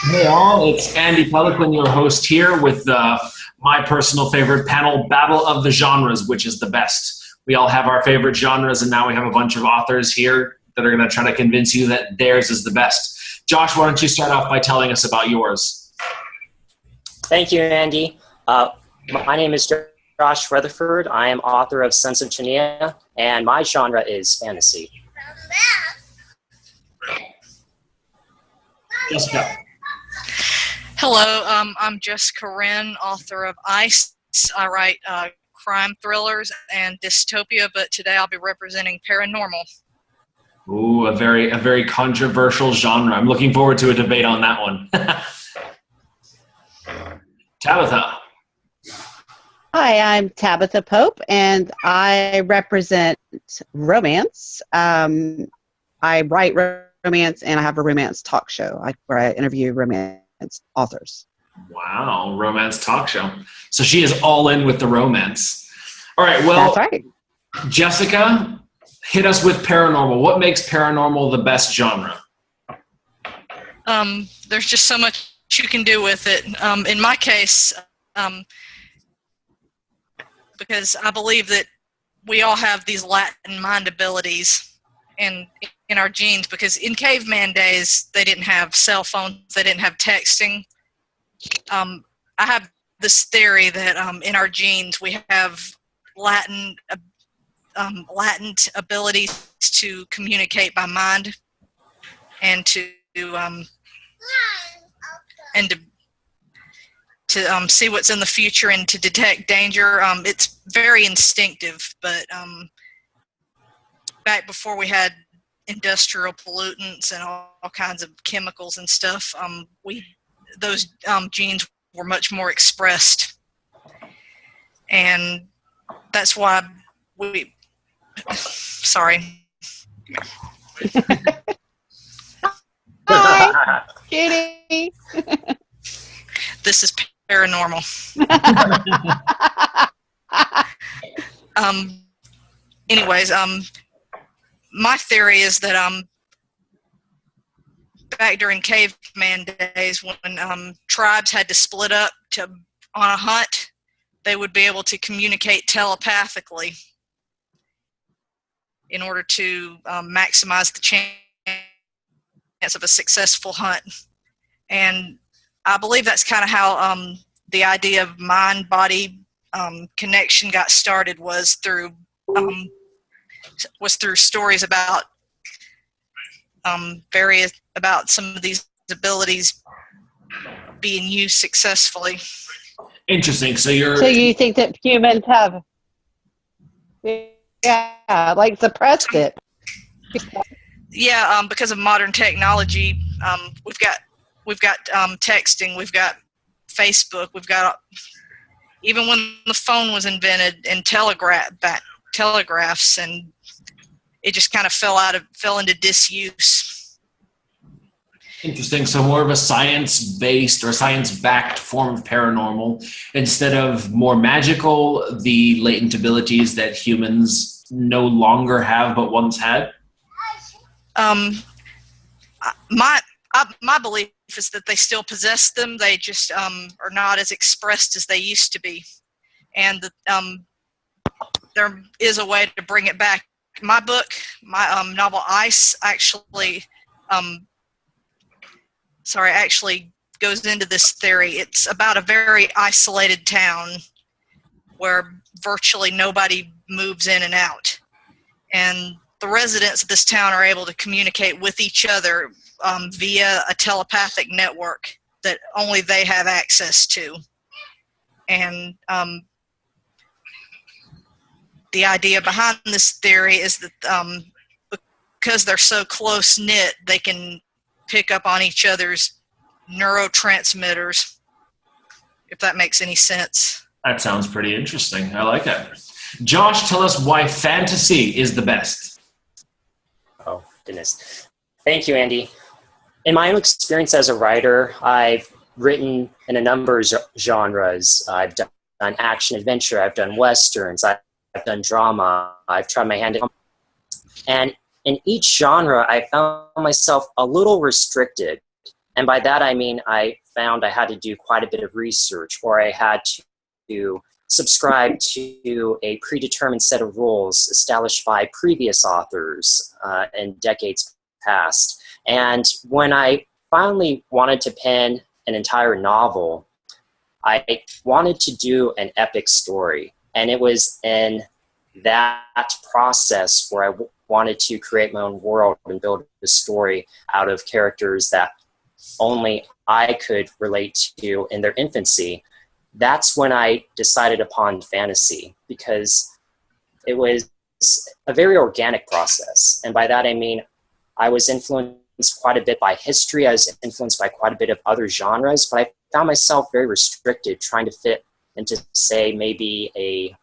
Hey all, it's Andy Pelican, your host here with my personal favorite panel, Battle of the Genres, which is the best. We all have our favorite genres, and now we have a bunch of authors here that are going to try to convince you that theirs is the best. Josh, why don't you start off by telling us about yours? Thank you, Andy. My name is Josh Weatherford. I am author of Sons of Chania, and my genre is fantasy. Jessica. Hello, I'm Jessica Wren, author of Ice. I write crime thrillers and dystopia, but today I'll be representing paranormal. Ooh, a very controversial genre. I'm looking forward to a debate on that one. Tabitha. Hi, I'm Tabitha Pope, and I represent romance. I write romance, and I have a romance talk show where I interview romance authors. Wow, romance talk show. So she is all in with the romance. All right, well, that's right. Jessica, hit us with paranormal. What makes paranormal the best genre? There's just so much you can do with it. In my case, because I believe that we all have these latent mind abilities in our genes, because in caveman days, they didn't have cell phones, they didn't have texting. I have this theory that in our genes, we have latent abilities to communicate by mind and to see what's in the future and to detect danger. It's very instinctive, but back before we had industrial pollutants and all kinds of chemicals and stuff, those genes were much more expressed, and that's why we. Sorry. Hi, Kitty. This is paranormal. Anyways, my theory is that back during caveman days, when tribes had to split up on a hunt, they would be able to communicate telepathically in order to maximize the chance of a successful hunt. And I believe that's kind of how the idea of mind-body connection got started, was through stories about about some of these abilities being used successfully. Interesting. So you think that humans have suppressed it? Yeah, because of modern technology, we've got texting, we've got Facebook, we've got, even when the phone was invented, and telegraphs, and it just kind of fell into disuse. Interesting. So more of a science-based or science-backed form of paranormal, instead of more magical, the latent abilities that humans no longer have but once had? My belief is that they still possess them. They just are not as expressed as they used to be, and there is a way to bring it back. My book, my novel Ice, actually goes into this theory. It's about a very isolated town where virtually nobody moves in and out, and the residents of this town are able to communicate with each other via a telepathic network that only they have access to. And the idea behind this theory is that because they're so close-knit, they can pick up on each other's neurotransmitters, if that makes any sense. That sounds pretty interesting. I like it. Josh, tell us why fantasy is the best. Oh, goodness. Thank you, Andy. In my own experience as a writer, I've written in a number of genres. I've done action adventure, I've done westerns, I've done drama, I've tried my hand at, and in each genre, I found myself a little restricted. And by that, I mean, I found I had to do quite a bit of research, or I had to subscribe to a predetermined set of rules established by previous authors in decades past. And when I finally wanted to pen an entire novel, I wanted to do an epic story. And it was in that process where I wanted to create my own world and build a story out of characters that only I could relate to in their infancy. That's when I decided upon fantasy, because it was a very organic process. And by that, I mean, I was influenced quite a bit by history. I was influenced by quite a bit of other genres, but I found myself very restricted trying to fit into, say, maybe a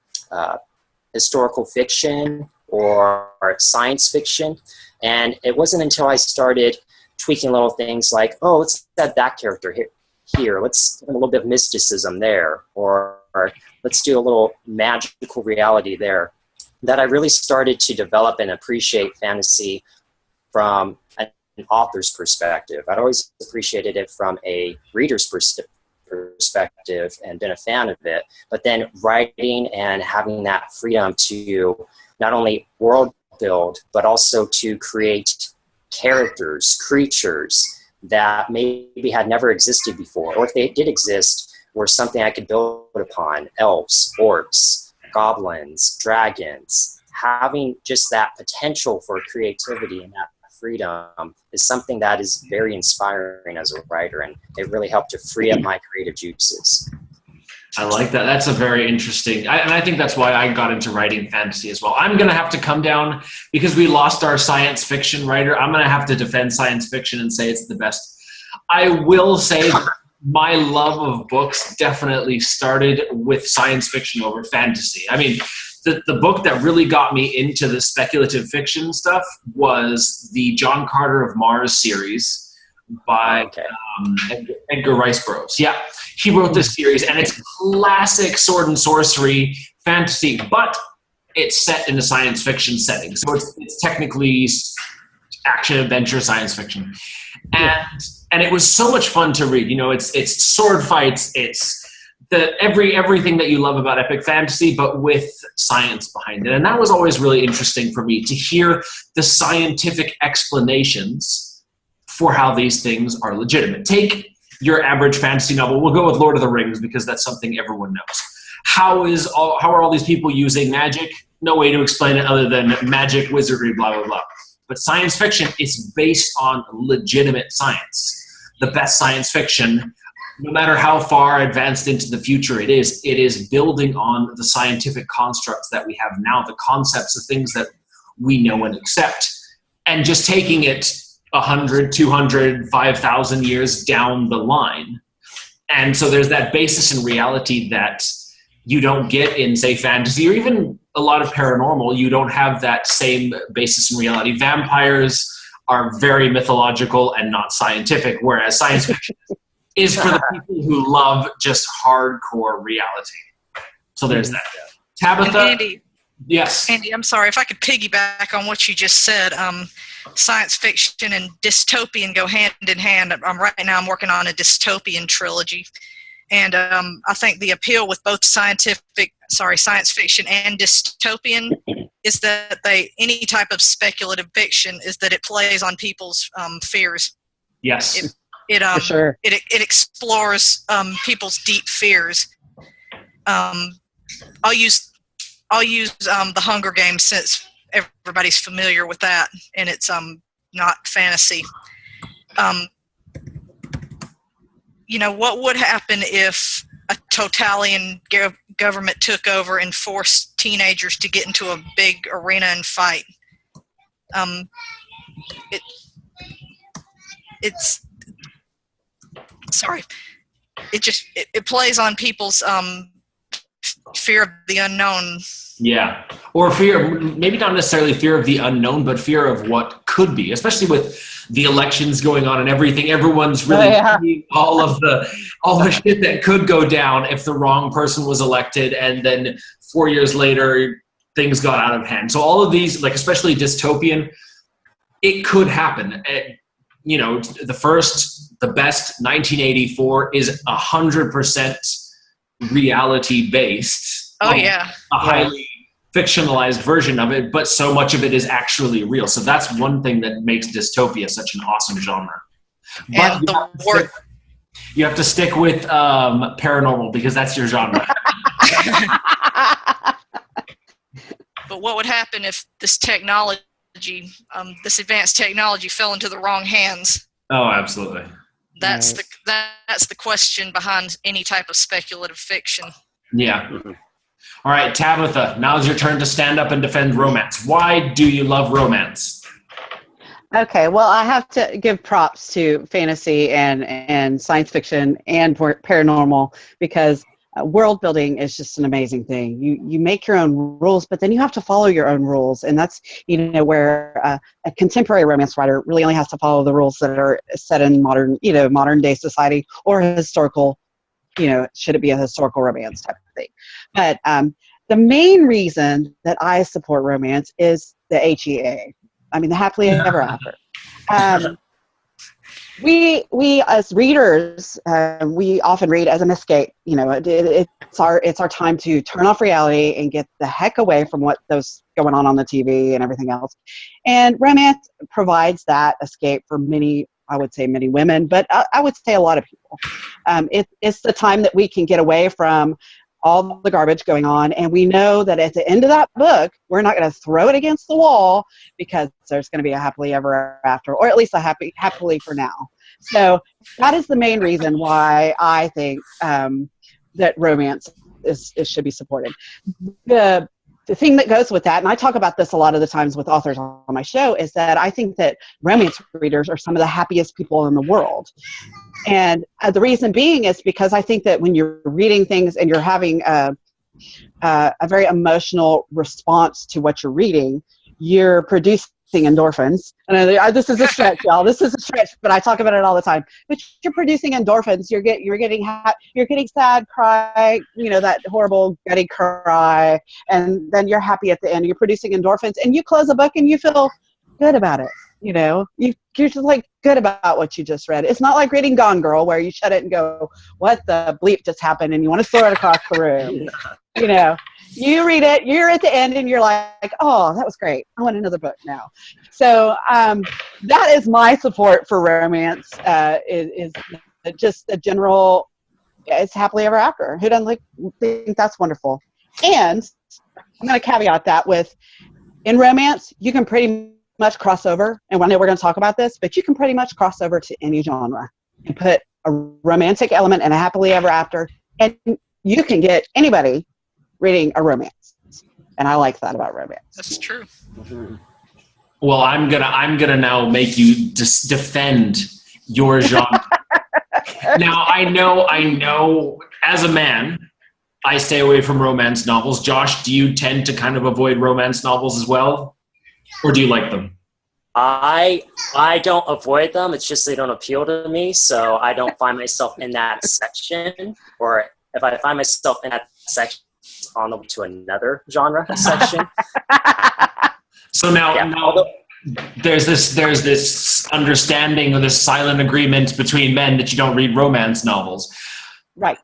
historical fiction or science fiction. And it wasn't until I started tweaking little things like, oh, let's add that character here. Let's do a little bit of mysticism there, or let's do a little magical reality there, that I really started to develop and appreciate fantasy from an author's perspective. I'd always appreciated it from a reader's perspective and been a fan of it, but then writing and having that freedom to not only world build, but also to create characters, creatures that maybe had never existed before, or if they did exist, were something I could build upon. Elves, orcs, goblins, dragons. Having just that potential for creativity and that freedom is something that is very inspiring as a writer, and it really helped to free up my creative juices. I like that. That's a very interesting, and I think that's why I got into writing fantasy as well. I'm going to have to come down, because we lost our science fiction writer. I'm going to have to defend science fiction and say it's the best. I will say my love of books definitely started with science fiction over fantasy. I mean, the book that really got me into the speculative fiction stuff was the John Carter of Mars series by Edgar Rice Burroughs. Yeah, he wrote this series, and it's classic sword and sorcery fantasy, but it's set in a science fiction setting. So it's technically action, adventure, science fiction. And it was so much fun to read. You know, it's sword fights, it's everything that you love about epic fantasy, but with science behind it. And that was always really interesting for me, to hear the scientific explanations for how these things are legitimate. Take your average fantasy novel. We'll go with Lord of the Rings, because that's something everyone knows. How are all these people using magic? No way to explain it other than magic, wizardry, blah, blah, blah. But science fiction is based on legitimate science. The best science fiction, no matter how far advanced into the future it is building on the scientific constructs that we have now, the concepts of things that we know and accept, and just taking it 100, 200, 5,000 years down the line. And so there's that basis in reality that you don't get in, say, fantasy, or even a lot of paranormal. You don't have that same basis in reality. Vampires are very mythological and not scientific, whereas science fiction is for the people who love just hardcore reality. So there's that. Tabitha? And Andy, yes. Andy, I'm sorry, if I could piggyback on what you just said. Science fiction and dystopian go hand in hand. Right now I'm working on a dystopian trilogy. And I think the appeal with both science fiction and dystopian is that any type of speculative fiction is that it plays on people's fears. Yes. For sure. It explores people's deep fears. I'll use the Hunger Games, since everybody's familiar with that, and it's not fantasy. You know, what would happen if a totalitarian government took over and forced teenagers to get into a big arena and fight? It plays on people's fear of the unknown. Yeah. Or fear, maybe not necessarily fear of the unknown, but fear of what could be, especially with the elections going on and everything. Everyone's really seeing all the shit that could go down if the wrong person was elected, and then 4 years later things got out of hand. So all of these, like especially dystopian, it could happen. the best 1984 is 100% reality based. Oh yeah. A highly fictionalized version of it, but so much of it is actually real. So that's one thing that makes dystopia such an awesome genre. But you have to stick with paranormal because that's your genre. But what would happen if this technology, this advanced technology, fell into the wrong hands? Oh, absolutely. That's the question behind any type of speculative fiction. Yeah. All right, Tabitha, now's your turn to stand up and defend romance. Why do you love romance? Okay, well, I have to give props to fantasy and science fiction and paranormal because world building is just an amazing thing. You make your own rules, but then you have to follow your own rules, and that's where a contemporary romance writer really only has to follow the rules that are set in modern day society or historical. Should it be a historical romance type of thing? But the main reason that I support romance is the HEA. I mean, the happily ever after. We as readers, we often read as an escape. It's our time to turn off reality and get the heck away from those going on the TV and everything else. And romance provides that escape for many. I would say many women, but I would say a lot of people. It's the time that we can get away from all the garbage going on, and we know that at the end of that book, we're not going to throw it against the wall because there's going to be a happily ever after, or at least a happily for now. So that is the main reason why I think that romance should be supported. The thing that goes with that, and I talk about this a lot of the times with authors on my show, is that I think that romance readers are some of the happiest people in the world. And the reason being is because I think that when you're reading things and you're having a very emotional response to what you're reading, you're producing endorphins. And this is a stretch, y'all. This is a stretch, but I talk about it all the time. But you're producing endorphins. You're getting sad, cry, that horrible gutty cry, and then you're happy at the end. You're producing endorphins, and you close a book and you feel good about it. You're just like good about what you just read. It's not like reading Gone Girl where you shut it and go, "What the bleep just happened?" and you want to throw it across the room. You read it, you're at the end, and you're like, "Oh, that was great. I want another book now." So that is my support for romance. Is just the general. It's happily ever after. Who doesn't think that's wonderful? And I'm going to caveat that with, in romance, you can pretty much cross over, and I know we're going to talk about this, but you can pretty much cross over to any genre and put a romantic element and a happily ever after, and you can get anybody reading a romance. And I like that about romance. That's true. Well, I'm gonna now make you defend your genre. Now, I know as a man, I stay away from romance novels. Josh, do you tend to kind of avoid romance novels as well? Or do you like them? I don't avoid them. It's just they don't appeal to me, so I don't find myself in that section. Or if I find myself in that section, it's on the way to another genre section. So now there's this understanding or this silent agreement between men that you don't read romance novels. Right.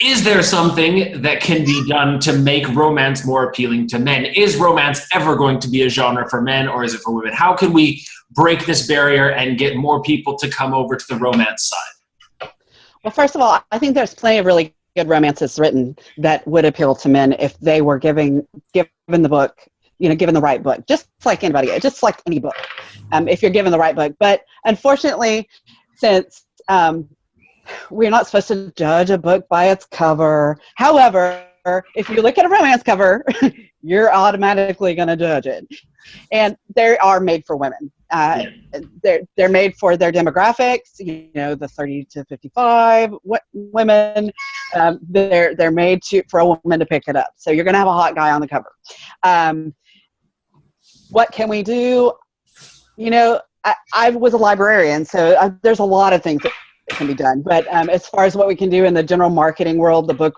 Is there something that can be done to make romance more appealing to men? Is romance ever going to be a genre for men, or is it for women? How can we break this barrier and get more people to come over to the romance side? Well, first of all, I think there's plenty of really good romances written that would appeal to men if they were given the book, given the right book, just like anybody, just like any book, if you're given the right book. But unfortunately, since we're not supposed to judge a book by its cover. However, if you look at a romance cover, you're automatically going to judge it. And they are made for women. They're made for their demographics, the 30 to 55 women. They're made for a woman to pick it up. So you're going to have a hot guy on the cover. What can we do? I was a librarian, so there's a lot of things that can be done. But as far as what we can do in the general marketing world, the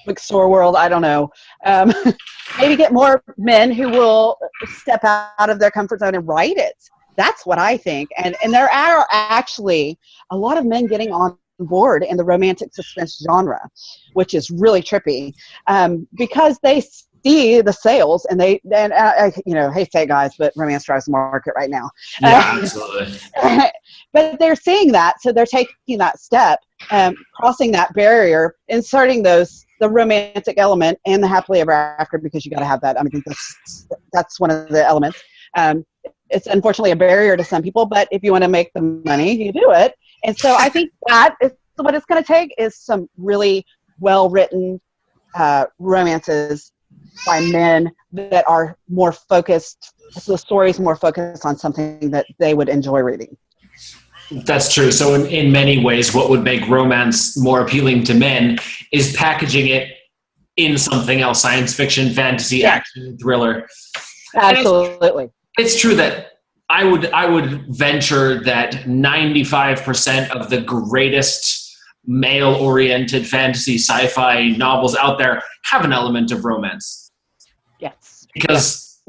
bookstore world, I don't know. Maybe get more men who will step out of their comfort zone and write it. That's what I think. And there are actually a lot of men getting on board in the romantic suspense genre, which is really trippy, because they see the sales and hate to say it, guys, but romance drives the market right now. Yeah, absolutely. But they're seeing that, so they're taking that step, crossing that barrier, inserting the romantic element and the happily ever after, because you got to have that. I mean, that's one of the elements. It's unfortunately a barrier to some people, but if you want to make the money, you do it. And so I think that is what it's going to take, is some really well-written romances by men that are more focused, the story's more focused on something that they would enjoy reading. That's true. So in many ways, what would make romance more appealing to men is packaging it in something else: science fiction, fantasy, action, thriller. Absolutely. It's true that I would venture that 95% of the greatest male-oriented fantasy sci-fi novels out there have an element of romance. Yes. Because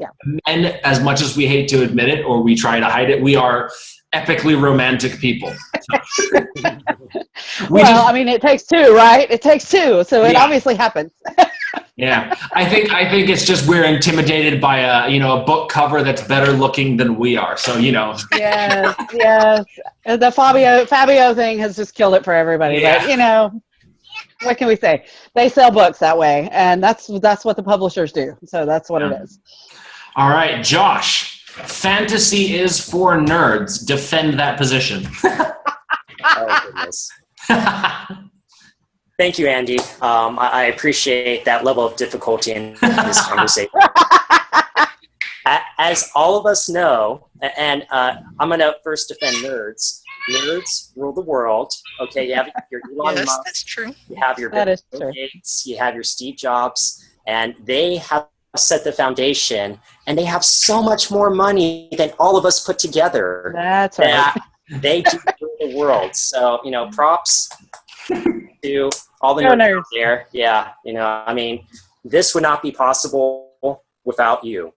men, as much as we hate to admit it or we try to hide it, we are epically romantic people. I mean, it takes two, right? It takes two, so it obviously happens. Yeah, I think it's just we're intimidated by a book cover that's better looking than we are. So Yes. The Fabio thing has just killed it for everybody. Yeah. But what can we say? They sell books that way, and that's what the publishers do. So that's what it is. All right, Josh. Fantasy is for nerds. Defend that position. Oh, goodness. Thank you, Andy. I appreciate that level of difficulty in this conversation. As all of us know, and I'm going to first defend nerds. Nerds rule the world. Okay, you have your Elon Musk. Yes, that's true. You have your Bill Gates. You have your Steve Jobs, and they have set the foundation, and they have so much more money than all of us put together. That's right. They do rule the world. So, props to all the nerds out there. Yeah, I mean, this would not be possible without you.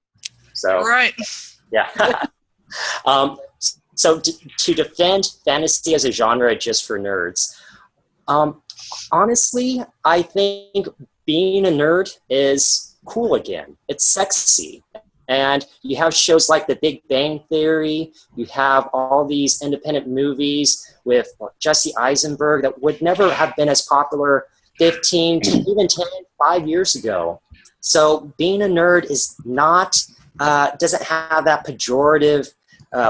So, right. Yeah. So to defend fantasy as a genre just for nerds, honestly, I think being a nerd is cool again. It's sexy. And you have shows like The Big Bang Theory. You have all these independent movies with Jesse Eisenberg that would never have been as popular 15 to even 5 years ago. So being a nerd is not, doesn't have that pejorative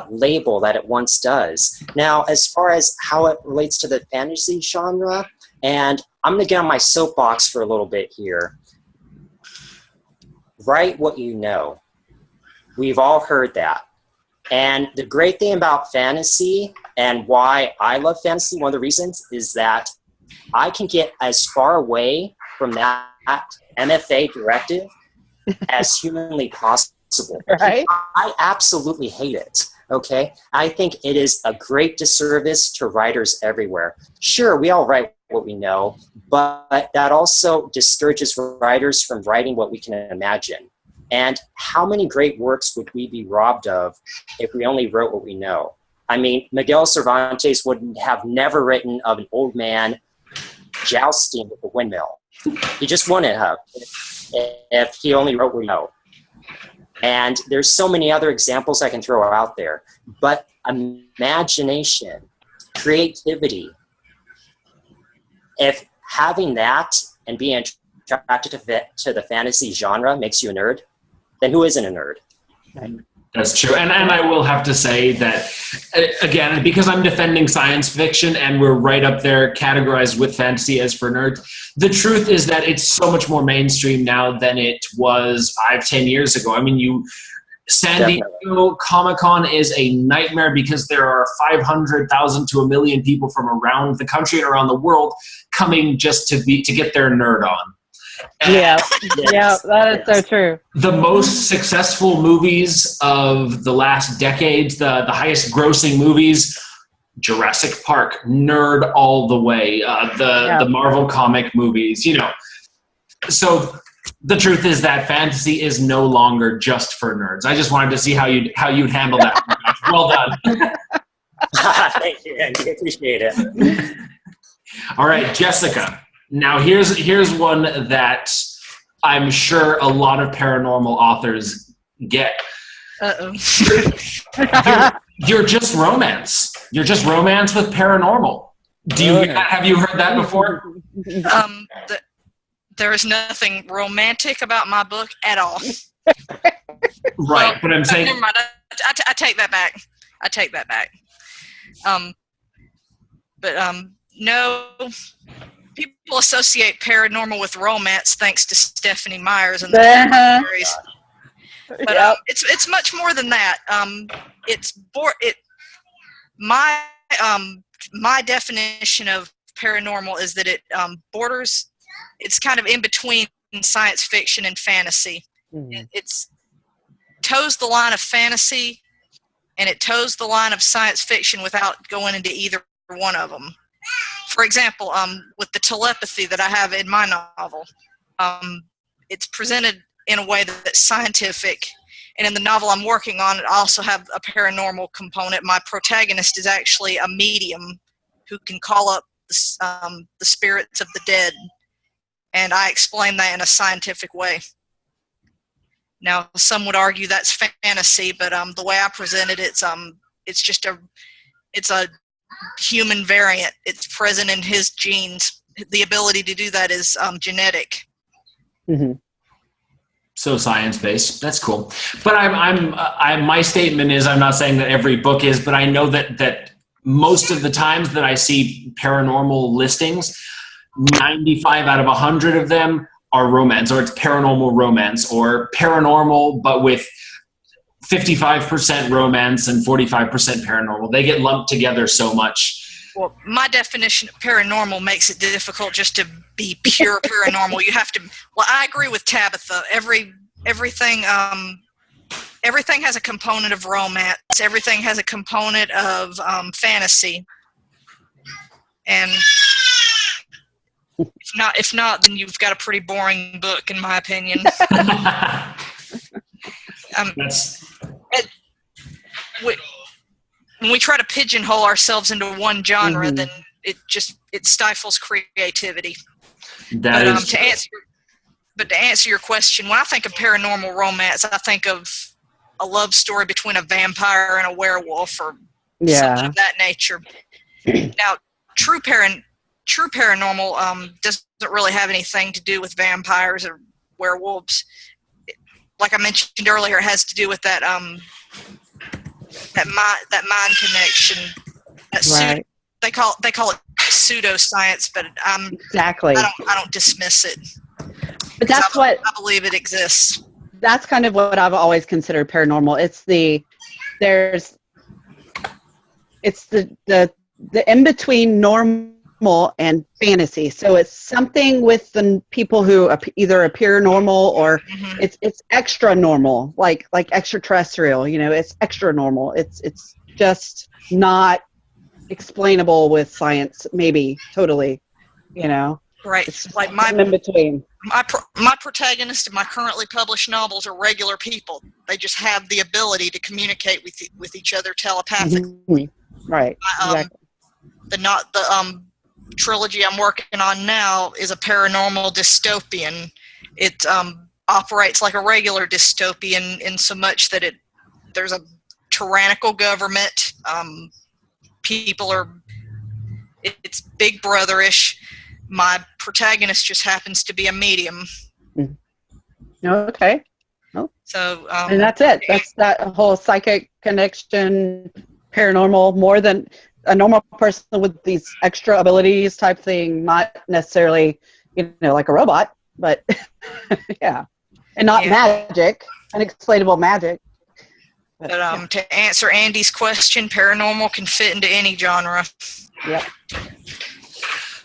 label that it once does. Now, as far as how it relates to the fantasy genre, and I'm going to get on my soapbox for a little bit here. Write what you know. We've all heard that. And the great thing about fantasy and why I love fantasy, one of the reasons is that I can get as far away from that MFA directive as humanly possible. Right? I absolutely hate it. Okay? I think it is a great disservice to writers everywhere. Sure, we all write what we know, but that also discourages writers from writing what we can imagine. And how many great works would we be robbed of if we only wrote what we know? I mean, Miguel Cervantes would have never written of an old man jousting with a windmill. He just wouldn't have if he only wrote what we know. And there's so many other examples I can throw out there. But imagination, creativity, if having that and being attracted to the fantasy genre makes you a nerd, then who isn't a nerd? That's true. And I will have to say that, again, because I'm defending science fiction and we're right up there categorized with fantasy as for nerds, the truth is that it's so much more mainstream now than it was 5-10 years ago. I mean, San Diego Comic-Con is a nightmare because there are 500,000 to 1 million people from around the country and around the world coming just to get their nerd on. And that is so true. The most successful movies of the last decades, the highest grossing movies, Jurassic Park, nerd all the way, the Marvel comic movies, So the truth is that fantasy is no longer just for nerds. I just wanted to see how you'd handle that. Well done. Thank you, Andy. Appreciate it. All right, Jessica. Now here's one that I'm sure a lot of paranormal authors get. Uh-oh. You're just romance. You're just romance with paranormal. Have you heard that before? There is nothing romantic about my book at all. Right, but I'm saying. Never mind. I take that back. No. People associate paranormal with romance thanks to Stephanie Myers and the series. But it's much more than that. My definition of paranormal is that it borders. It's kind of in between science fiction and fantasy. Mm-hmm. It's toes the line of fantasy, and it toes the line of science fiction without going into either one of them. For example, with the telepathy that I have in my novel, it's presented in a way that's scientific. And in the novel I'm working on, I also have a paranormal component. My protagonist is actually a medium who can call up the spirits of the dead. And I explain that in a scientific way. Now, some would argue that's fantasy, but the way I present it, it's a human variant. It's present in his genes. The ability to do that is genetic. Mm-hmm. So science-based. That's cool. But my statement is, I'm not saying that every book is, but I know that most of the times that I see paranormal listings, 95 out of 100 of them are romance, or it's paranormal romance, or paranormal but with 55% romance and 45% paranormal. They get lumped together so much. Well, my definition of paranormal makes it difficult just to be pure paranormal. You have to. Well, I agree with Tabitha. Everything has a component of romance. Everything has a component of fantasy. And if not, then you've got a pretty boring book, in my opinion. When we try to pigeonhole ourselves into one genre, mm-hmm. then it stifles creativity. To answer your question, when I think of paranormal romance, I think of a love story between a vampire and a werewolf, or something of that nature. Now, true paranormal doesn't really have anything to do with vampires or werewolves. Like I mentioned earlier, it has to do with that mind connection. Right. They call it pseudoscience, but exactly. I don't dismiss it. But that's what I believe it exists. That's kind of what I've always considered paranormal. It's the in between normal and fantasy. So it's something with the people who either appear normal or mm-hmm. it's extra normal, like extraterrestrial. It's extra normal. It's just not explainable with science, maybe totally. Right. It's like in between. My protagonist in my currently published novels are regular people. They just have the ability to communicate with each other telepathically. Mm-hmm. Right. Exactly. The trilogy I'm working on now is a paranormal dystopian. It operates like a regular dystopian in so much that there's a tyrannical government. It's Big Brother-ish. My protagonist just happens to be a medium. Okay. Oh. So, and that's it. That's that whole psychic connection, paranormal, more than a normal person with these extra abilities type thing, not necessarily, like a robot, but yeah. And not magic, unexplainable magic. But to answer Andy's question, paranormal can fit into any genre. Yep.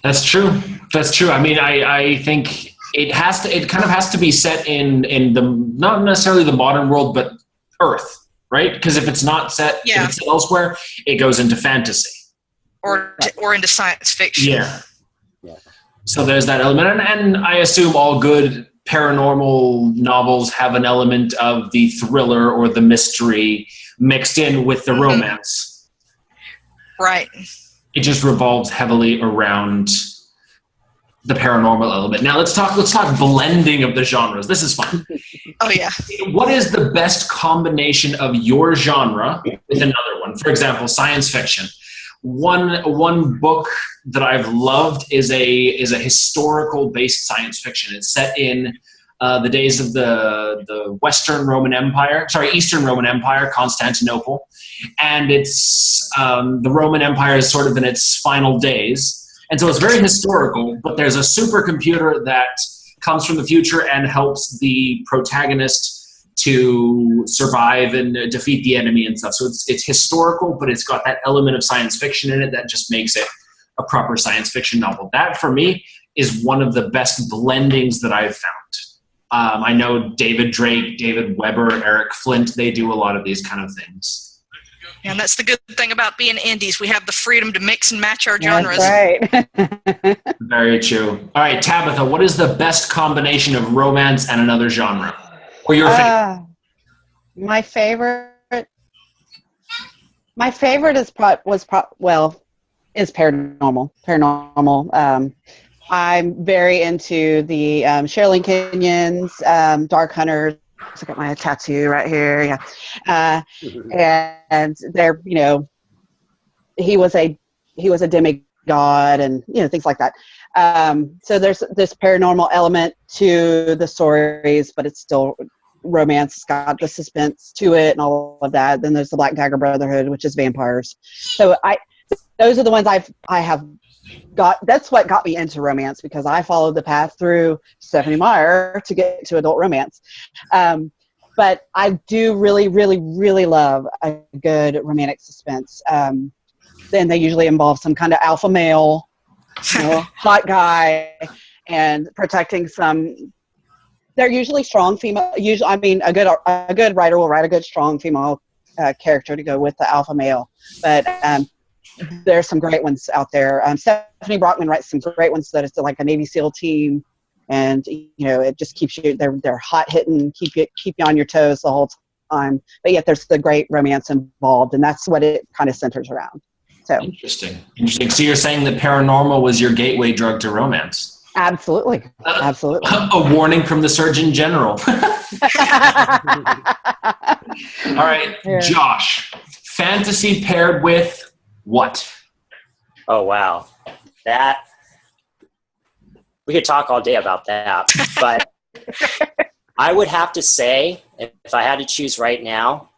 That's true. I mean, I think it kind of has to be set in the, not necessarily the modern world, but Earth, right? Because if it's not set, if it's elsewhere, it goes into fantasy. Or into science fiction. Yeah. So there's that element. And I assume all good paranormal novels have an element of the thriller or the mystery mixed in with the romance. Right. It just revolves heavily around the paranormal element. Now let's talk blending of the genres. This is fun. Oh yeah. What is the best combination of your genre with another one? For example, science fiction. One book that I've loved is a historical based science fiction. It's set in the days of the Eastern Roman Empire, Constantinople, and it's the Roman Empire is sort of in its final days. And so it's very historical, but there's a supercomputer that comes from the future and helps the protagonist to survive and defeat the enemy and stuff. So it's historical, but it's got that element of science fiction in it that just makes it a proper science fiction novel. That, for me, is one of the best blendings that I've found. I know David Drake, David Weber, Eric Flint, they do a lot of these kind of things. And that's the good thing about being indies. We have the freedom to mix and match our genres. That's right. Very true. All right, Tabitha, what is the best combination of romance and another genre? Or your favorite? My favorite is paranormal. Paranormal. I'm very into the Sherilyn Kenyon's Dark Hunters. I got my tattoo right here. Yeah, and they're he was a demigod and things like that. So there's this paranormal element to the stories, but it's still romance. It's got the suspense to it and all of that. Then there's the Black Dagger Brotherhood, which is vampires. So those are the ones I have got. That's what got me into romance, because I followed the path through Stephanie Meyer to get to adult romance. But I do really, really, really love a good romantic suspense. Then they usually involve some kind of alpha male, hot guy, and protecting some. They're usually strong female. A good writer will write a good strong female character to go with the alpha male. But there's some great ones out there. Stephanie Brockman writes some great ones that it's like a Navy SEAL team, and it just keeps you. They're hot hitting, keep you on your toes the whole time. But yet there's the great romance involved, and that's what it kind of centers around. So interesting. So you're saying that paranormal was your gateway drug to romance? Absolutely. Absolutely. A warning from the Surgeon General. All right, yeah. Josh. Fantasy paired with what? Oh, wow. That, we could talk all day about that, but I would have to say, if I had to choose right now,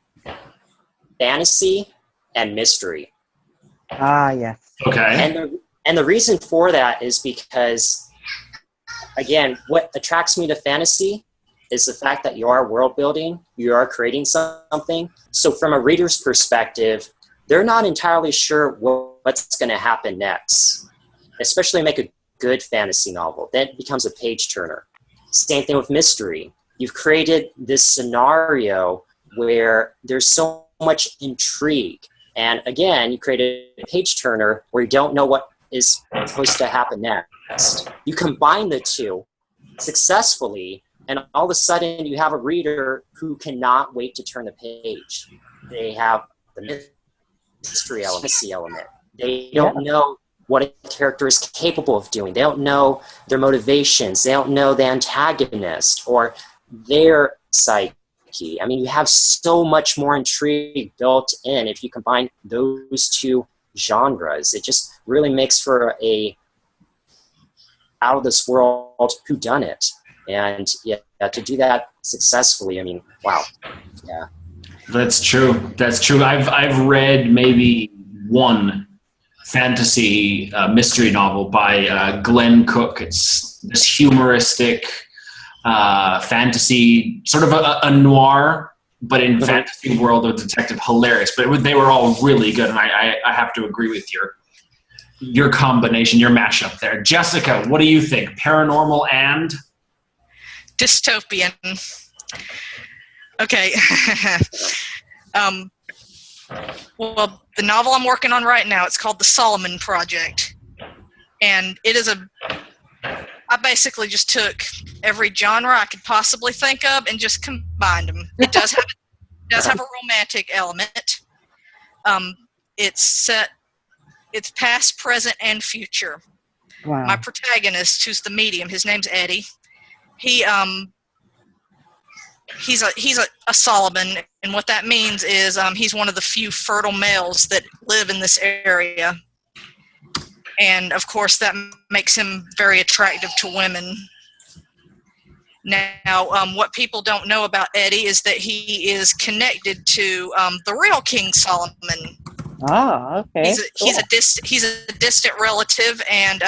fantasy and mystery. Ah, yes. Okay. And the reason for that is because, again, what attracts me to fantasy is the fact that you are world building, you are creating something. So from a reader's perspective, they're not entirely sure what's going to happen next, especially make a good fantasy novel. That becomes a page turner. Same thing with mystery. You've created this scenario where there's so much intrigue. And again, you created a page turner where you don't know what is supposed to happen next. You combine the two successfully, and all of a sudden you have a reader who cannot wait to turn the page. They have the mystery element. They don't know what a character is capable of doing. They don't know their motivations. They don't know the antagonist or their psyche. I mean, you have so much more intrigue built in if you combine those two genres. It just really makes for a out of this world whodunit. And yeah, to do that successfully, I mean, wow. Yeah. That's true. I've read maybe one fantasy mystery novel by Glenn Cook. It's this humoristic fantasy, sort of a noir, but in fantasy world of detective, hilarious. But they were all really good, and I have to agree with your combination, your mashup there. Jessica, what do you think? Paranormal and dystopian. Okay. Well, the novel I'm working on right now, it's called The Solomon Project. And it is I basically just took every genre I could possibly think of and just combined them. It does have does have a romantic element. It's past, present, and future. Wow. My protagonist, who's the medium, his name's Eddie. He's a Solomon, and what that means is he's one of the few fertile males that live in this area. And, of course, that makes him very attractive to women. Now, what people don't know about Eddie is that he is connected to the real King Solomon. Ah, okay. He's a distant relative, and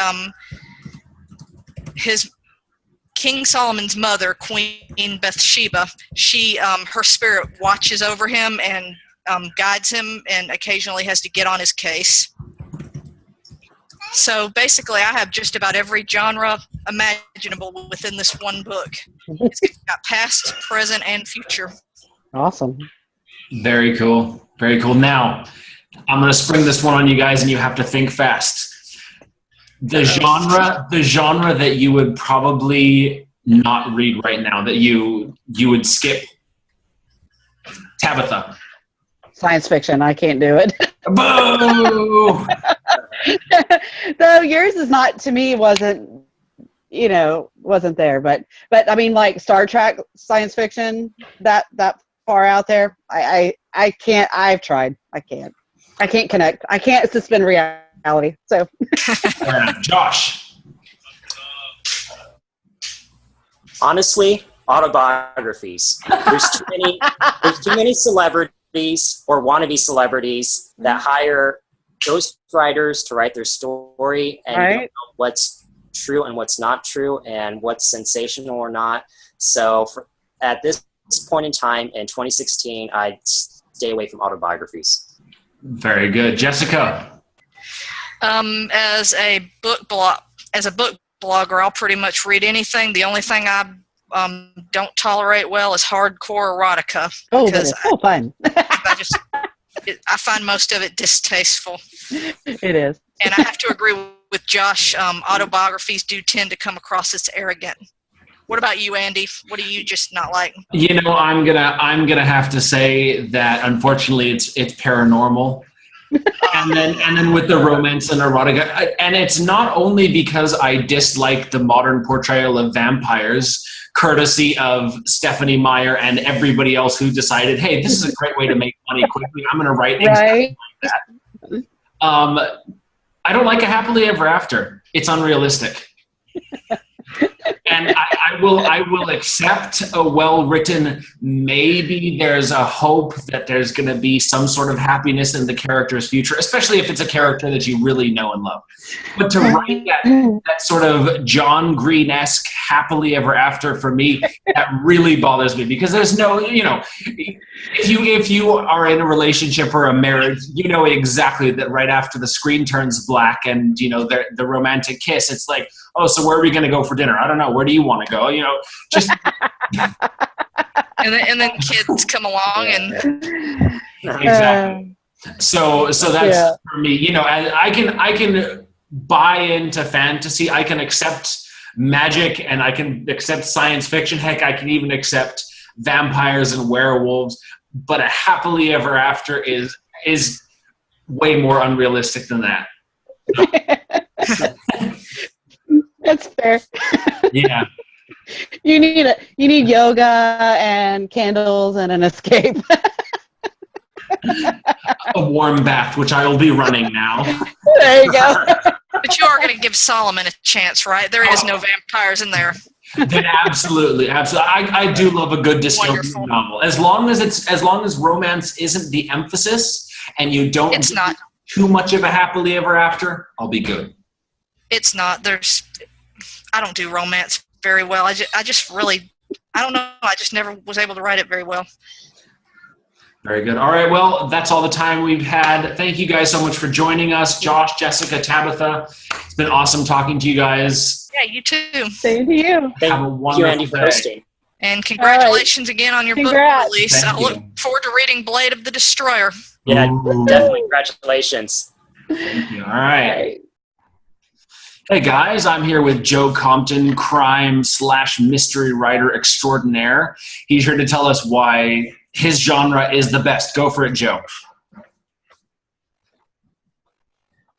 his King Solomon's mother, Queen Bathsheba, her spirit watches over him and guides him, and occasionally has to get on his case. So basically, I have just about every genre imaginable within this one book. It's got past, present, and future. Awesome. Very cool. Very cool. Now, I'm going to spring this one on you guys, and you have to think fast. The genre that you would probably not read right now, that you would skip. Tabitha. Science fiction. I can't do it. Boo! Though yours is not, to me, wasn't there. But I mean, like Star Trek science fiction, that far out there, I can't. I've tried. I can't connect. I can't suspend reality. So, Josh. Honestly, autobiographies. There's too many celebrities or wannabe celebrities that hire ghostwriters to write their story, and you don't know what's true and what's not true, and what's sensational or not. So, at this point in time, in 2016, I'd stay away from autobiographies. Very good, Jessica. As a book blogger, I'll pretty much read anything. The only thing I don't tolerate well is hardcore erotica. Oh, that is so fun. I find most of it distasteful. It is. And I have to agree with Josh. Autobiographies do tend to come across as arrogant. What about you, Andy? What do you just not like? I'm gonna have to say that unfortunately it's paranormal. and then with the romance and erotica, and it's not only because I dislike the modern portrayal of vampires, courtesy of Stephanie Meyer and everybody else who decided, hey, this is a great way to make money quickly. I'm going to write exactly like that. I don't like a happily ever after. It's unrealistic. And I will accept a well-written, maybe there's a hope that there's going to be some sort of happiness in the character's future, especially if it's a character that you really know and love. But to write that sort of John Green-esque happily ever after, for me, that really bothers me, because there's no, if you are in a relationship or a marriage, you know exactly that right after the screen turns black and, the romantic kiss, it's like, oh, so where are we going to go for dinner? I don't know. Where do you want to go? Just. and then kids come along and. Exactly. So that's for me. I can buy into fantasy. I can accept magic, and I can accept science fiction. Heck, I can even accept vampires and werewolves. But a happily ever after is way more unrealistic than that. That's fair. Yeah. You need yoga and candles and an escape. A warm bath, which I will be running now. There you go. But you are going to give Solomon a chance, right? There is no vampires in there. Then absolutely. I do love a good dystopian novel. As long as romance isn't the emphasis, and you don't. It's not too much of a happily ever after, I'll be good. It's not. I don't do romance very well. I just really, I don't know. I just never was able to write it very well. Very good. All right. Well, that's all the time we've had. Thank you guys so much for joining us. Josh, Jessica, Tabitha. It's been awesome talking to you guys. Yeah, you too. Same to you. Have a wonderful Andy, for hosting. And congratulations again on your book release. I look forward to reading Blade of the Destroyer. Yeah, definitely. Congratulations. Thank you. All right. Hey guys, I'm here with Joe Compton, crime/mystery writer extraordinaire. He's here to tell us why his genre is the best. Go for it, Joe.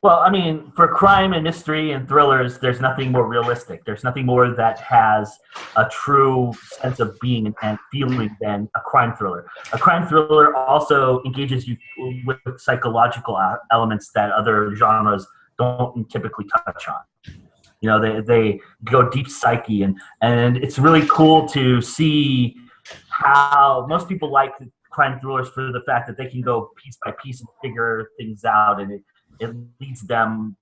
Well, I mean, for crime and mystery and thrillers, there's nothing more realistic. There's nothing more that has a true sense of being and feeling than a crime thriller. A crime thriller also engages you with psychological elements that other genres don't typically touch on. You know, they go deep psyche, and it's really cool to see how most people like crime thrillers for the fact that they can go piece by piece and figure things out, and it leads them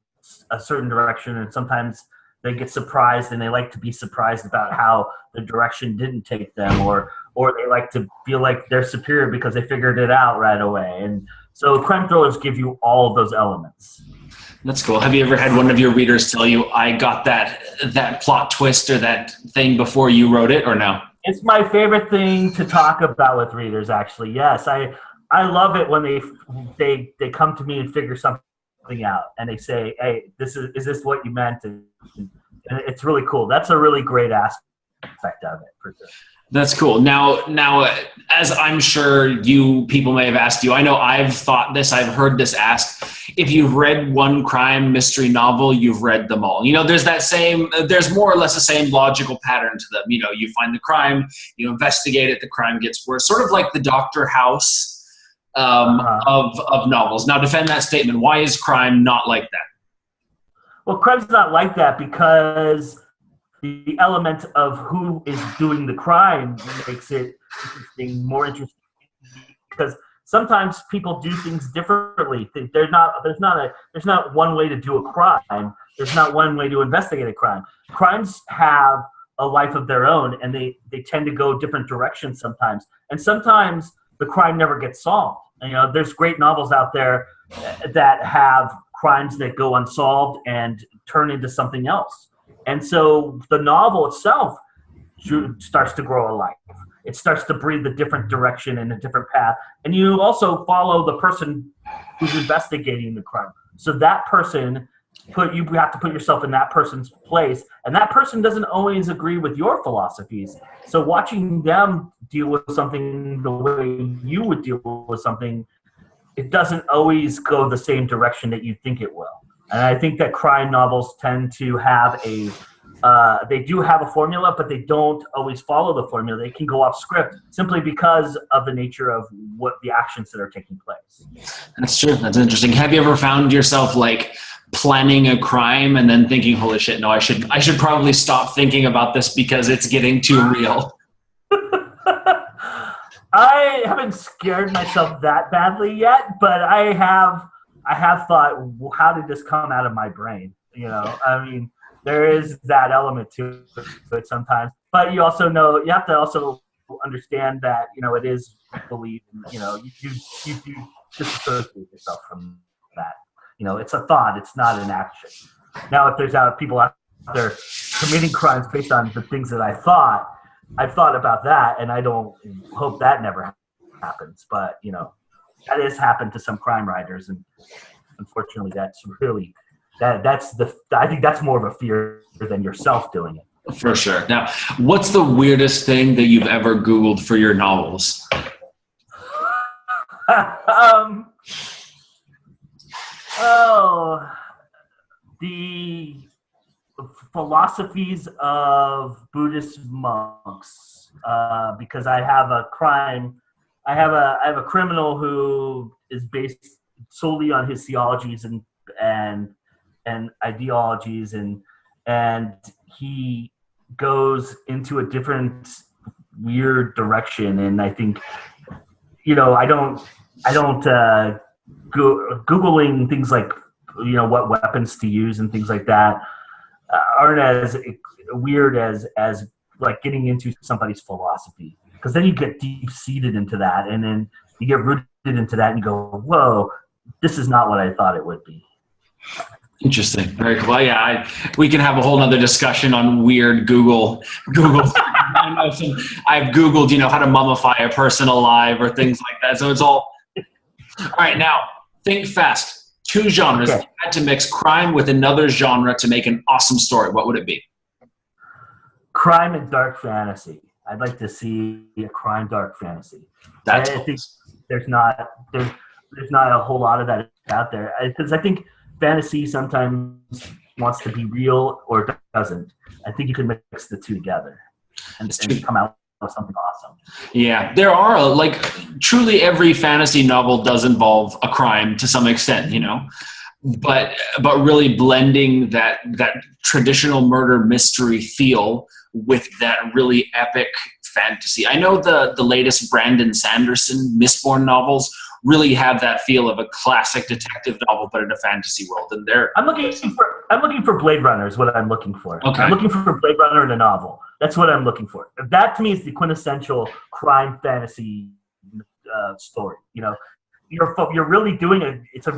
a certain direction, and sometimes they get surprised, and they like to be surprised about how the direction didn't take them, or they like to feel like they're superior because they figured it out right away. And so crime thrillers give you all of those elements. That's cool. Have you ever had one of your readers tell you, I got that plot twist or that thing before you wrote it, or no? It's my favorite thing to talk about with readers, actually. Yes, I love it when they come to me and figure something out, and they say, hey, is this what you meant? And it's really cool. That's a really great aspect of it, for sure. That's cool. Now, as I'm sure people may have asked you, I know I've thought this, I've heard this asked, if you've read one crime mystery novel, you've read them all. You know, there's more or less the same logical pattern to them. You know, you find the crime, you investigate it, the crime gets worse, sort of like the Dr. House of novels. Now, defend that statement. Why is crime not like that? Well, crime's not like that because the element of who is doing the crime makes it more interesting. Because sometimes people do things differently. There's not one way to do a crime. There's not one way to investigate a crime. Crimes have a life of their own, and they tend to go different directions sometimes. And sometimes the crime never gets solved. You know, there's great novels out there that have crimes that go unsolved and turn into something else. And so the novel itself starts to grow a life. It starts to breathe a different direction and a different path. And you also follow the person who's investigating the crime. So that person, you have to put yourself in that person's place. And that person doesn't always agree with your philosophies. So watching them deal with something the way you would deal with something, it doesn't always go the same direction that you think it will. And I think that crime novels tend to have they do have a formula, but they don't always follow the formula. They can go off script simply because of the nature of what the actions that are taking place. That's true. That's interesting. Have you ever found yourself like planning a crime and then thinking, holy shit, no, I should probably stop thinking about this because it's getting too real? I haven't scared myself that badly yet, but I have thought, how did this come out of my brain? You know, I mean, there is that element to it sometimes, but you have to also understand that, you know, it is belief, you know, you disassociate yourself from that. You know, it's a thought, it's not an action. Now, if there's people out there committing crimes based on the things that I've thought about that, and I don't hope that never happens, but, you know, that has happened to some crime writers, and unfortunately, that's really I think that's more of a fear than yourself doing it. For sure. Now, what's the weirdest thing that you've ever Googled for your novels? The philosophies of Buddhist monks, because I have a criminal who is based solely on his theologies and ideologies, and he goes into a different weird direction. And I think, you know, I don't Googling things like, you know, what weapons to use and things like that aren't as weird as like getting into somebody's philosophy, because then you get deep seated into that, and then you get rooted into that and you go, whoa, this is not what I thought it would be. Interesting. Very cool. Yeah, we can have a whole nother discussion on weird Google. I've Googled, you know, how to mummify a person alive or things like that. So it's all right. Now, think fast. 2 genres. Okay. If you had to mix crime with another genre to make an awesome story, what would it be? Crime and dark fantasy. I'd like to see a crime dark fantasy. I think there's not a whole lot of that out there, because I think fantasy sometimes wants to be real or doesn't. I think you can mix the two together and come out with something awesome. Yeah, there are truly every fantasy novel does involve a crime to some extent, but really blending that traditional murder mystery feel with that really epic fantasy. I know the latest Brandon Sanderson Mistborn novels really have that feel of a classic detective novel, but in a fantasy world. And I'm looking for Blade Runner is what I'm looking for. Okay. I'm looking for Blade Runner in a novel. That's what I'm looking for. That to me is the quintessential crime fantasy story. You're really doing it. It's a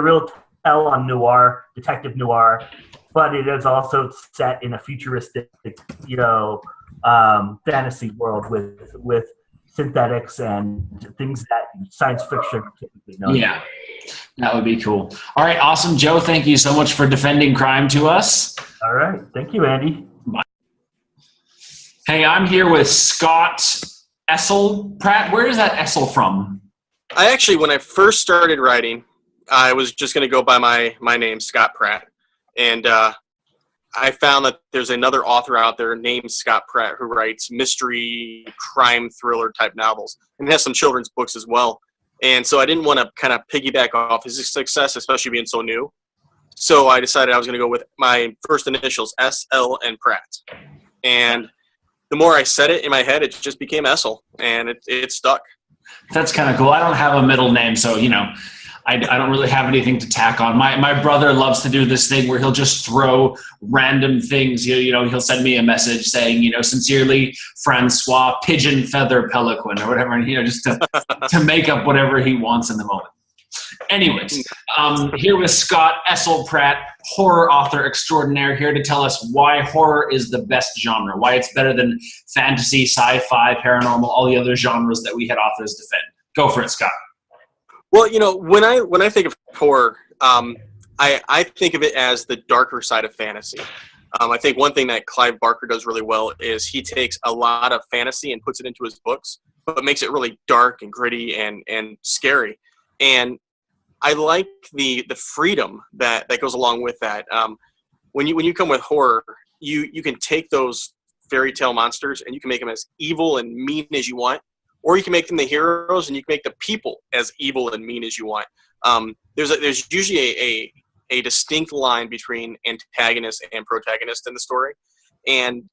real tell on noir, detective noir, but it is also set in a futuristic, fantasy world with synthetics and things that science fiction typically knows. Yeah, that would be cool. All right, awesome, Joe. Thank you so much for defending crime to us. All right, thank you, Andy. Bye. Hey, I'm here with Scott Essel Pratt. Where is that Essel from? I actually, when I first started writing, I was just going to go by my name, Scott Pratt. And I found that there's another author out there named Scott Pratt who writes mystery, crime, thriller type novels and has some children's books as well. And so I didn't want to kind of piggyback off his success, especially being so new. So I decided I was going to go with my first initials, S.L. and Pratt. And the more I said it in my head, it just became Essel, and it stuck. That's kind of cool. I don't have a middle name, so, I don't really have anything to tack on. My brother loves to do this thing where he'll just throw random things. He'll send me a message saying, sincerely, Francois Pigeon Feather Pelican or whatever, and just to make up whatever he wants in the moment. Anyways, here with Scott Essel Pratt, horror author extraordinaire, here to tell us why horror is the best genre, why it's better than fantasy, sci-fi, paranormal, all the other genres that we had authors defend. Go for it, Scott. Well, when I think of horror, I think of it as the darker side of fantasy. I think one thing that Clive Barker does really well is he takes a lot of fantasy and puts it into his books, but makes it really dark and gritty and scary. And I like the freedom that goes along with that. When you come with horror, you can take those fairy tale monsters and you can make them as evil and mean as you want. Or you can make them the heroes, and you can make the people as evil and mean as you want. There's usually a distinct line between antagonist and protagonist in the story, and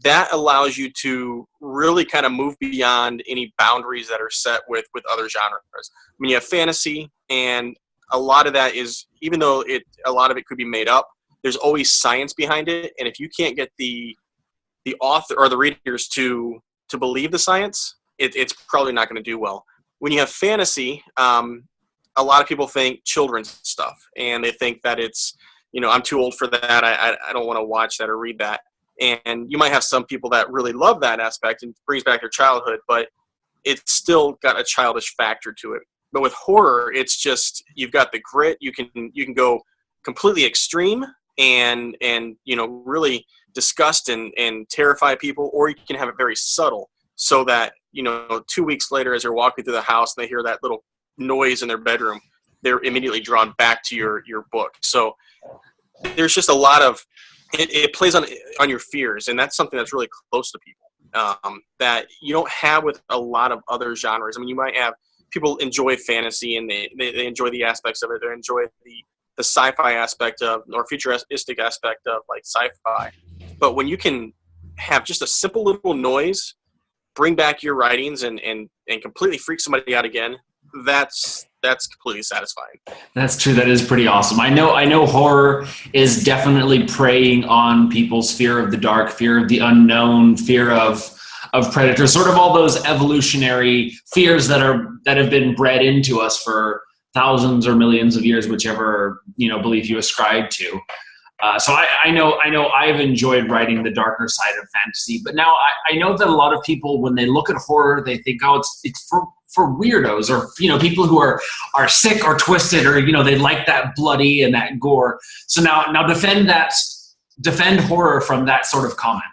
that allows you to really kind of move beyond any boundaries that are set with other genres. When you have fantasy, and a lot of that is, even though a lot of it could be made up, there's always science behind it, and if you can't get the author or the readers to believe the science, it's probably not going to do well. When you have fantasy, a lot of people think children's stuff, and they think that it's, I'm too old for that. I don't want to watch that or read that. And you might have some people that really love that aspect and brings back their childhood, but it's still got a childish factor to it. But with horror, it's just, you've got the grit. You can go completely extreme and really disgust and terrify people, or you can have it very subtle, so that 2 weeks later, as they're walking through the house and they hear that little noise in their bedroom, they're immediately drawn back to your book. So there's just a lot of it plays on your fears, and that's something that's really close to people that you don't have with a lot of other genres. I mean, you might have people enjoy fantasy and they enjoy the aspects of it. They enjoy the sci-fi aspect of, or futuristic aspect of, like, sci-fi. But when you can have just a simple little noise bring back your writings and completely freak somebody out again, that's completely satisfying. That's true. That is pretty awesome. I know horror is definitely preying on people's fear of the dark, fear of the unknown, fear of predators, sort of all those evolutionary fears that have been bred into us for thousands or millions of years, whichever belief you ascribe to. So I know I've enjoyed writing the darker side of fantasy, but now I know that a lot of people, when they look at horror, they think, oh, it's for weirdos, or people who are sick or twisted, or they like that bloody and that gore. So now defend horror from that sort of comment.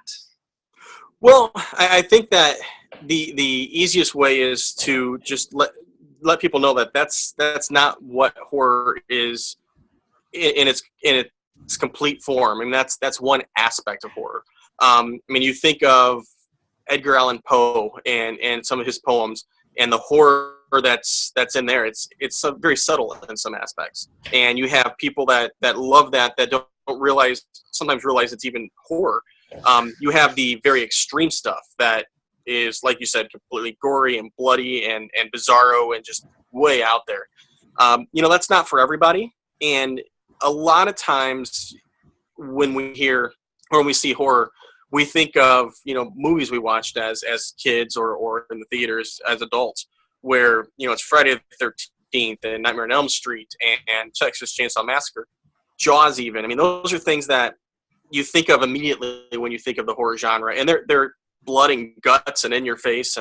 Well, I think that the easiest way is to just let people know that that's not what horror is in its complete form. I mean, that's one aspect of horror. I mean, you think of Edgar Allan Poe and some of his poems, and the horror that's in there. It's very subtle in some aspects, and you have people that love that don't sometimes realize it's even horror. You have the very extreme stuff that is, like you said, completely gory and bloody and bizarro and just way out there. That's not for everybody, and a lot of times when we hear or when we see horror, we think of movies we watched as kids or in the theaters as adults, where it's Friday the 13th and Nightmare on Elm Street and Texas Chainsaw Massacre, Jaws even. I mean, those are things that you think of immediately when you think of the horror genre, and they're blood and guts and in your face,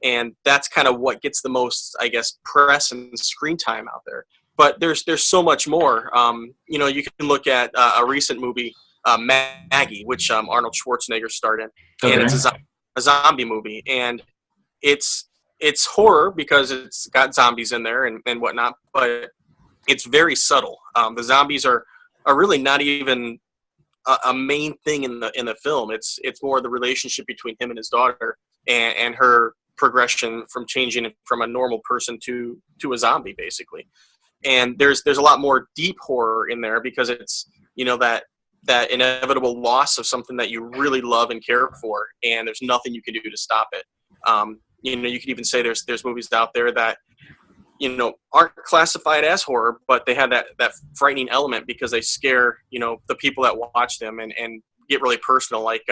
and that's kind of what gets the most, I guess, press and screen time out there. But there's so much more. You can look at a recent movie, Maggie, which Arnold Schwarzenegger starred in, and it's a zombie movie, and it's horror because it's got zombies in there and whatnot, but it's very subtle. The zombies are really not even a main thing in the film. It's more the relationship between him and his daughter and her progression from changing from a normal person to a zombie, basically. And there's a lot more deep horror in there because it's that inevitable loss of something that you really love and care for, and there's nothing you can do to stop it. You could even say there's movies out there that aren't classified as horror, but they have that frightening element because they scare the people that watch them and get really personal. Like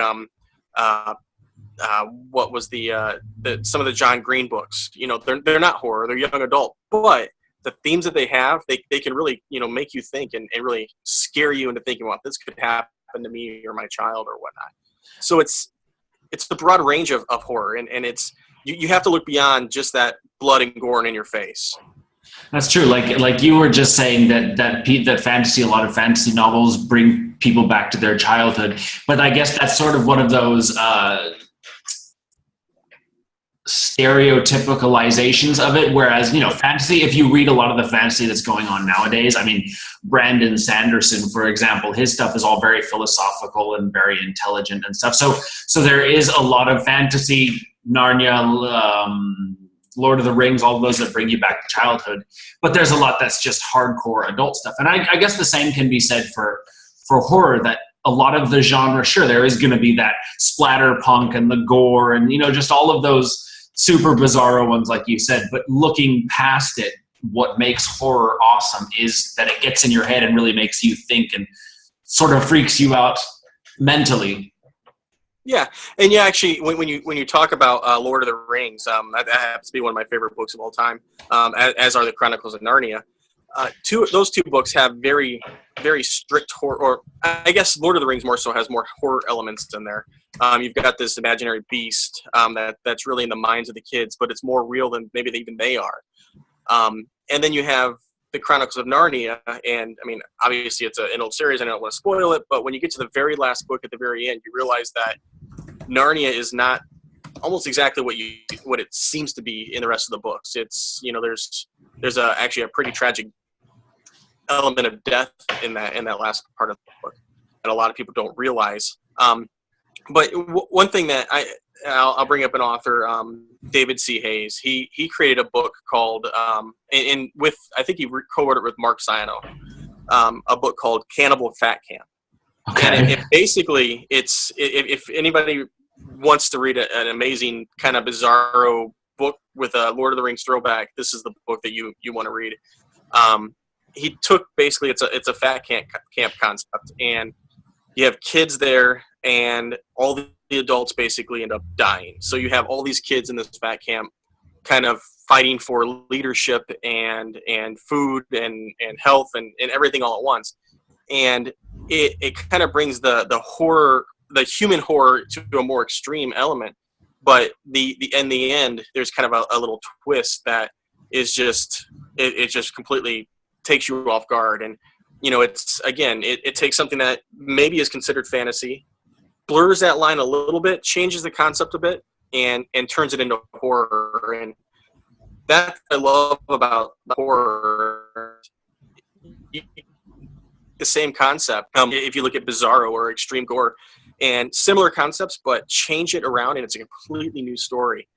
what was the some of the John Green books? They're not horror; they're young adult, but the themes that they have, they can really make you think and really scare you into thinking, well, this could happen to me or my child or whatnot. So it's the broad range of horror, and it's you have to look beyond just that blood and gore and in your face. That's true. Like you were just saying that fantasy, a lot of fantasy novels bring people back to their childhood, but I guess that's sort of one of those stereotypicalizations of it, whereas fantasy, if you read a lot of the fantasy that's going on nowadays, I mean, Brandon Sanderson, for example, his stuff is all very philosophical and very intelligent and stuff, so there is a lot of fantasy, Narnia, Lord of the Rings, all of those that bring you back to childhood, but there's a lot that's just hardcore adult stuff. And I guess the same can be said for horror, that a lot of the genre, sure, there is going to be that splatter punk and the gore and just all of those super bizarro ones, like you said, but looking past it, what makes horror awesome is that it gets in your head and really makes you think and sort of freaks you out mentally. Yeah, and actually, when you talk about Lord of the Rings, that happens to be one of my favorite books of all time, as are the Chronicles of Narnia. Those two books have very, very strict horror, or I guess Lord of the Rings more so has more horror elements in there. You've got this imaginary beast that's really in the minds of the kids, but it's more real than maybe even they are. And then you have the Chronicles of Narnia, and I mean, obviously it's an old series, and I don't want to spoil it, but when you get to the very last book at the very end, you realize that Narnia is not almost exactly what it seems to be in the rest of the books. It's there's actually a pretty tragic element of death in that last part of the book that a lot of people don't realize. But one thing that I'll bring up an author, David C. Hayes. He created a book called I think he co-wrote it with Mark Siano, a book called Cannibal Fat Camp. Okay. And if anybody wants to read an amazing kind of bizarro book with a Lord of the Rings throwback, this is the book that you want to read. He took basically it's a fat camp concept, and you have kids there, and all the adults basically end up dying. So you have all these kids in this fat camp kind of fighting for leadership and food and health and everything all at once. And it kind of brings the horror, the human horror, to a more extreme element. But in the end, there's kind of a little twist that is just it just completely takes you off guard. And it's again, it takes something that maybe is considered fantasy, blurs that line a little bit, changes the concept a bit, and turns it into horror. And that I love about horror. The same concept. If you look at Bizarro or Extreme Gore, and similar concepts, but change it around, and it's a completely new story.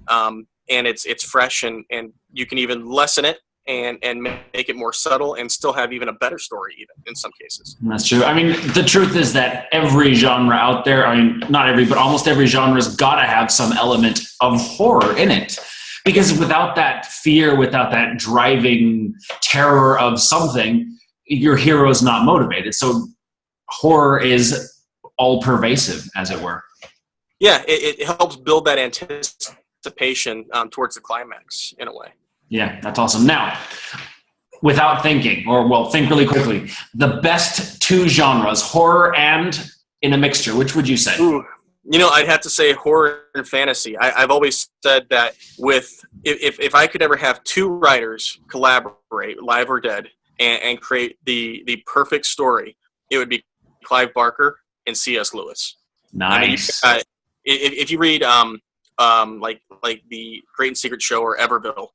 And it's fresh, and you can even lessen it and make it more subtle, and still have even a better story, even in some cases. That's true. I mean, the truth is that every genre out there, I mean, not every, but almost every genre's got to have some element of horror in it. Because without that fear, without that driving terror of something, your hero's not motivated. So horror is all pervasive, as it were. Yeah, it helps build that anticipation towards the climax in a way. Yeah, that's awesome. Now, without thinking, or well, think really quickly, the best two genres, horror and in a mixture, which would you say? Ooh, I'd have to say horror and fantasy. I've always said that if I could ever have two writers collaborate, live or dead, and create the perfect story, it would be Clive Barker and C.S. Lewis. Nice. I mean, if you read like the Great and Secret Show or Everville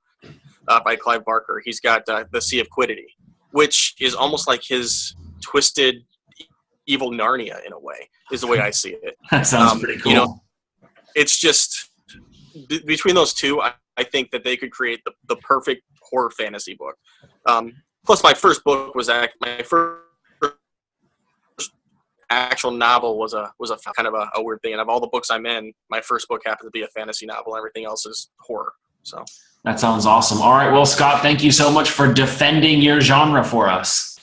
by Clive Barker, he's got the Sea of Quiddity, which is almost like his twisted evil Narnia in a way, is the way I see it. That sounds pretty cool. It's just between those two, I think that they could create the perfect horror fantasy book. Plus, my first book was my first actual novel was a kind of a weird thing. And of all the books I'm in, my first book happened to be a fantasy novel. Everything else is horror. So that sounds awesome. All right, well, Scott, thank you so much for defending your genre for us.